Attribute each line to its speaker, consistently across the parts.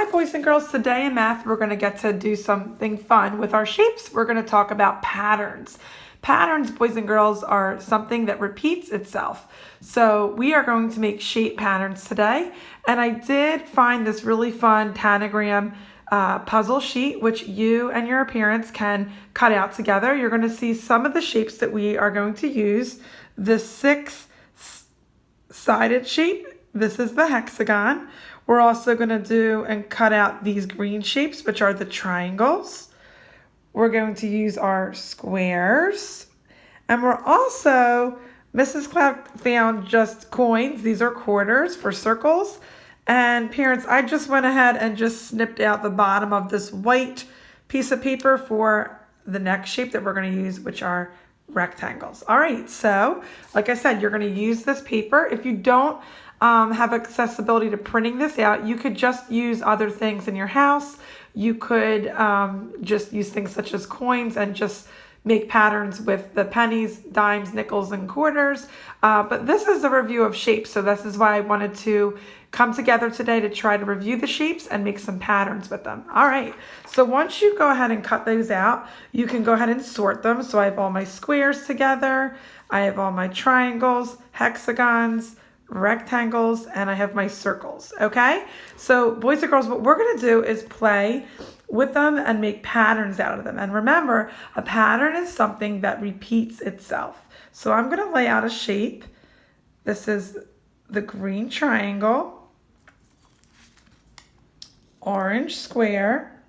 Speaker 1: Hi boys and girls, today in math we're going to get to do something fun with our shapes. We're going to talk about patterns. Patterns, boys and girls, are something that repeats itself. So we are going to make shape patterns today, and I did find this really fun Tanagram puzzle sheet which you and your parents can cut out together. You're going to see some of the shapes that we are going to use. The six-sided shape, this is the hexagon. We're also going to do and cut out these green shapes, which are the triangles. We're going to use our squares. And we're also, Mrs. Cloud found just coins. These are quarters for circles. And parents, I just went ahead and just snipped out the bottom of this white piece of paper for the next shape that we're going to use, which are rectangles. All right, so like I said, you're going to use this paper. If you don't have accessibility to printing this out, you could just use other things in your house. You could just use things such as coins and just make patterns with the pennies, dimes, nickels, and quarters. But this is a review of shapes, so this is why I wanted to come together today to try to review the shapes and make some patterns with them. All right, so once you go ahead and cut those out, you can go ahead and sort them. So I have all my squares together, I have all my triangles, hexagons, rectangles, and I have my circles. Okay, so boys and girls, what we're going to do is play with them and make patterns out of them. And remember, a pattern is something that repeats itself. So I'm going to lay out a shape. This is the green triangle, orange square,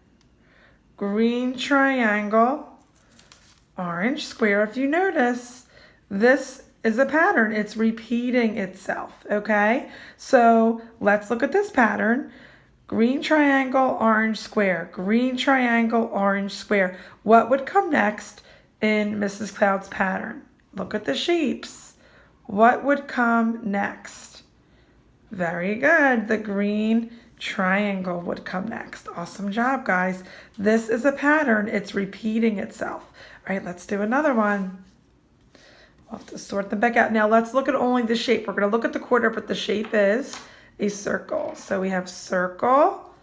Speaker 1: green triangle, orange square. If you notice, this is a pattern. It's repeating itself, okay? So let's look at this pattern. Green triangle, orange square, green triangle, orange square. What would come next in Mrs. Cloud's pattern? Look at the shapes. What would come next? Very good. The green triangle would come next. Awesome job, guys. This is a pattern. It's repeating itself. All right, let's do another one. We'll have to sort them back out. Now let's look at only the shape. We're going to look at the quarter, but the shape is a circle. So we have circle.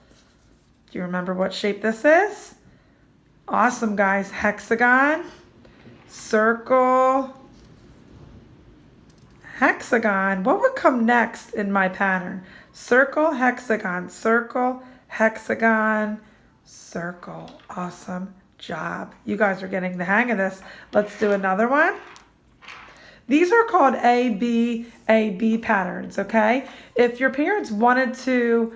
Speaker 1: Do you remember what shape this is? Awesome, guys. Hexagon, circle, hexagon. What would come next in my pattern? Circle, hexagon, circle, hexagon, circle. Awesome job. You guys are getting the hang of this. Let's do another one. These are called A-B patterns, okay? If your parents wanted to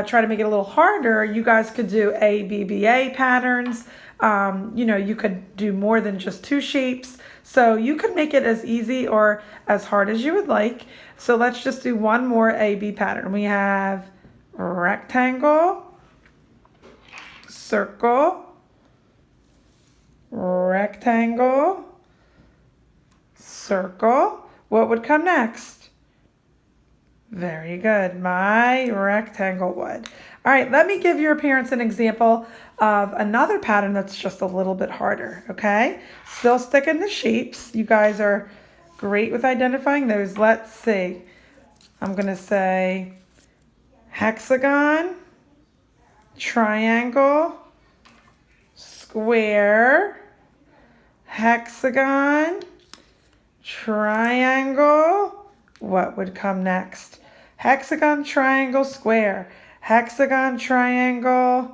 Speaker 1: try to make it a little harder, you guys could do A-B-B-A patterns. You know, you could do more than just two shapes. So you could make it as easy or as hard as you would like. So let's just do one more A-B pattern. We have rectangle, circle, rectangle, circle. What would come next? Very good. My rectangle would. All right, let me give your parents an example of another pattern that's just a little bit harder, okay? Still sticking to shapes. You guys are great with identifying those. Let's see. I'm going to say hexagon, triangle, square, hexagon, triangle. What would come next? Hexagon, triangle, square. Hexagon, triangle,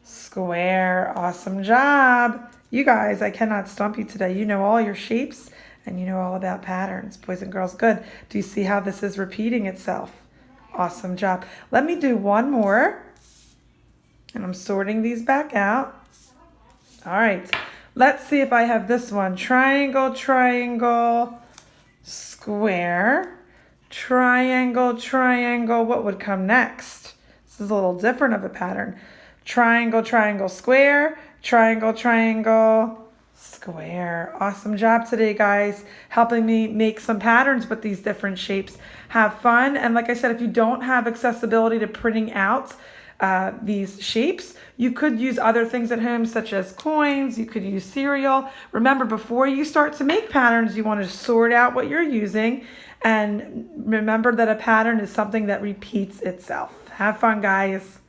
Speaker 1: square. Awesome job. You guys, I cannot stump you today. You know all your shapes and you know all about patterns. Boys and girls, good. Do you see how this is repeating itself? Awesome job. Let me do one more. And I'm sorting these back out. All right. Let's see if I have this one. Triangle, triangle, square, triangle, triangle. What would come next? This is a little different of a pattern. Triangle, triangle, square, triangle, triangle, square. Awesome job today, guys, helping me make some patterns with these different shapes. Have fun. And like I said, if you don't have accessibility to printing out these shapes, you could use other things at home such as coins. You could use cereal. Remember, before you start to make patterns, you want to sort out what you're using, and remember that a pattern is something that repeats itself. Have fun, guys.